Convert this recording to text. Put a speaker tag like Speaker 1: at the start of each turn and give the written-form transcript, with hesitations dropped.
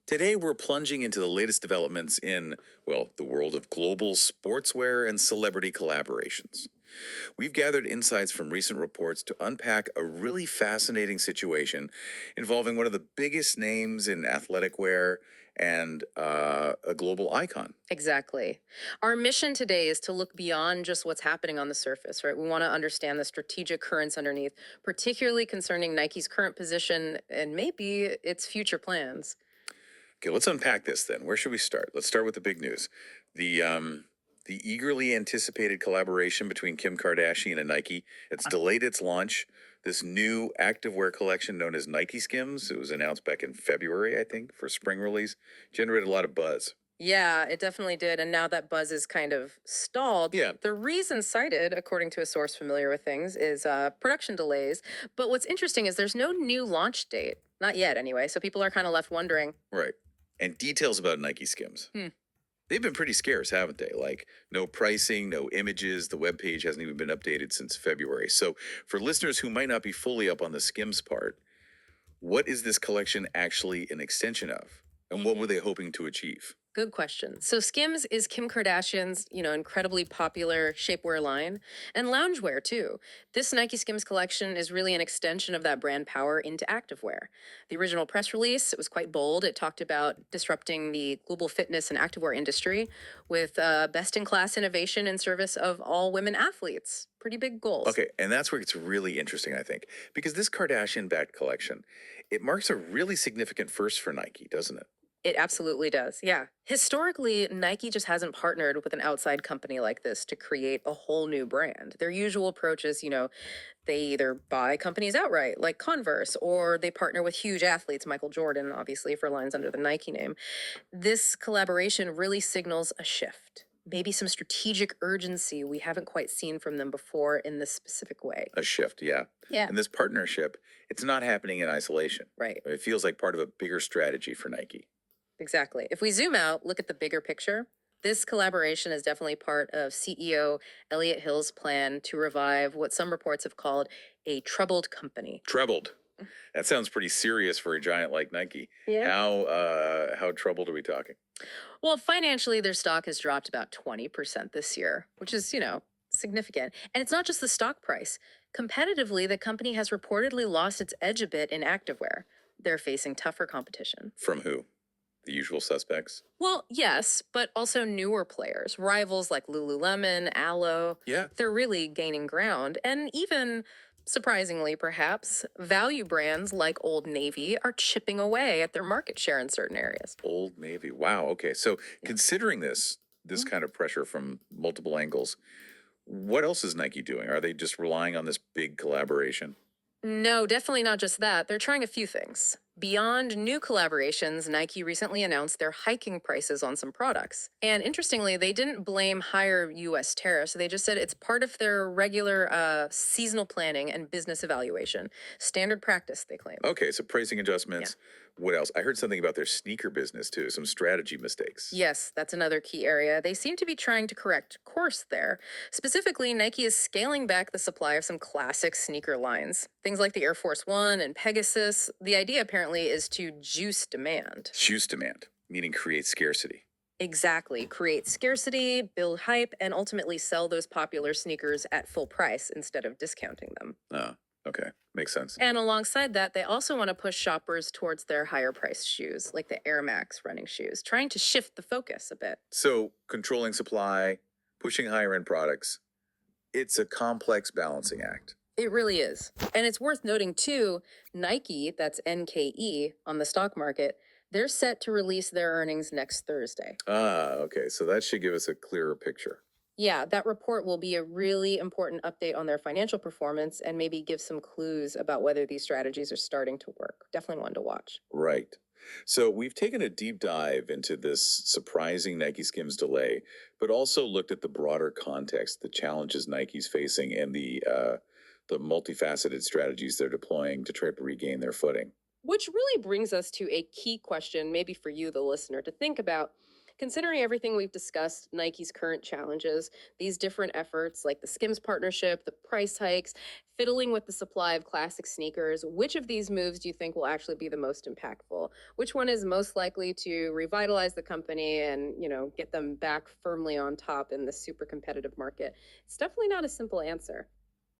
Speaker 1: Today, we're plunging into the latest developments in, well, the world of global sportswear and celebrity collaborations. We've gathered insights from recent reports to unpack a really fascinating situation involving one of the biggest names in athletic wear and a global icon.
Speaker 2: Exactly. Our mission today is to look beyond just what's happening on the surface, right? We want to understand the strategic currents underneath, particularly concerning Nike's current position and maybe its future plans.
Speaker 1: Okay, let's unpack this then. Where should we start? Let's start with the big news. The eagerly anticipated collaboration between Kim Kardashian and Nike. It's delayed its launch. This new activewear collection known as NikeSkims, it was announced back in February, I think, for spring release, generated a lot of buzz.
Speaker 2: Yeah, it definitely did. And now that buzz is kind of stalled.
Speaker 1: Yeah,
Speaker 2: The reason cited, according to a source familiar with things, is production delays. But what's interesting is there's no new launch date. Not yet, anyway. So people are kind of left wondering.
Speaker 1: right. And details about Nike Skims.
Speaker 2: Hmm.
Speaker 1: They've been pretty scarce, haven't they? Like no pricing, no images. The webpage hasn't even been updated since February. So, for listeners who might not be fully up on the Skims part, what is this collection actually an extension of? And what were they hoping to achieve?
Speaker 2: Good question. So Skims is Kim Kardashian's, incredibly popular shapewear line and loungewear too. This Nike Skims collection is really an extension of that brand power into activewear. The original press release, it was quite bold. It talked about disrupting the global fitness and activewear industry with best-in-class innovation in service of all women athletes. Pretty big goals.
Speaker 1: Okay, and that's where it's really interesting, I think, because this Kardashian-backed collection, it marks a really significant first for Nike, doesn't it?
Speaker 2: It absolutely does. Yeah. Historically, Nike just hasn't partnered with an outside company like this to create a whole new brand. Their usual approach is, they either buy companies outright, like Converse, or they partner with huge athletes, Michael Jordan, obviously, for lines under the Nike name. This collaboration really signals a shift, maybe some strategic urgency we haven't quite seen from them before in this specific way.
Speaker 1: A shift, yeah.
Speaker 2: Yeah.
Speaker 1: And this partnership, it's not happening in isolation.
Speaker 2: Right.
Speaker 1: It feels like part of a bigger strategy for Nike.
Speaker 2: Exactly. If we zoom out, look at the bigger picture, this collaboration is definitely part of CEO Elliot Hill's plan to revive what some reports have called a troubled company.
Speaker 1: Trebled. That sounds pretty serious for a giant like Nike.
Speaker 2: Yeah.
Speaker 1: How troubled are we talking?
Speaker 2: Well, financially, their stock has dropped about 20% this year, which is, significant. And it's not just the stock price. Competitively, the company has reportedly lost its edge a bit in activewear. They're facing tougher competition.
Speaker 1: From who? The usual suspects?
Speaker 2: Well, yes, but also newer players, rivals like Lululemon, Aloe.
Speaker 1: Yeah.
Speaker 2: They're really gaining ground. And even, surprisingly perhaps, value brands like Old Navy are chipping away at their market share in certain areas.
Speaker 1: Old Navy. Wow. Okay. So considering this
Speaker 2: Mhm.
Speaker 1: kind of pressure from multiple angles, what else is Nike doing? Are they just relying on this big collaboration?
Speaker 2: No, definitely not just that. They're trying a few things. Beyond new collaborations, Nike recently announced they're hiking prices on some products. And interestingly, they didn't blame higher US tariffs. They just said it's part of their regular seasonal planning and business evaluation. Standard practice, they claim.
Speaker 1: Okay, so pricing adjustments. What else? I heard something about their sneaker business too, some strategy mistakes.
Speaker 2: Yes, that's another key area. They seem to be trying to correct course there. Specifically, Nike is scaling back the supply of some classic sneaker lines. Things like the Air Force One and Pegasus. The idea apparently is to juice demand.
Speaker 1: Juice demand, meaning create scarcity.
Speaker 2: Exactly. Create scarcity, build hype, and ultimately sell those popular sneakers at full price instead of discounting them.
Speaker 1: Oh, okay. Makes sense.
Speaker 2: And alongside that, they also want to push shoppers towards their higher priced shoes, like the Air Max running shoes, trying to shift the focus a bit.
Speaker 1: So controlling supply, pushing higher end products, it's a complex balancing act.
Speaker 2: It really is. And it's worth noting too, Nike, that's NKE, on the stock market, they're set to release their earnings next Thursday.
Speaker 1: Ah, okay. So that should give us a clearer picture.
Speaker 2: Yeah, that report will be a really important update on their financial performance and maybe give some clues about whether these strategies are starting to work. Definitely one to watch.
Speaker 1: Right. So we've taken a deep dive into this surprising Nike Skims delay, but also looked at the broader context, the challenges Nike's facing, and the multifaceted strategies they're deploying to try to regain their footing.
Speaker 2: Which really brings us to a key question, maybe for you, the listener, to think about. Considering everything we've discussed, Nike's current challenges, these different efforts like the Skims partnership, the price hikes, fiddling with the supply of classic sneakers, which of these moves do you think will actually be the most impactful? Which one is most likely to revitalize the company and, get them back firmly on top in this super competitive market? It's definitely not a simple answer.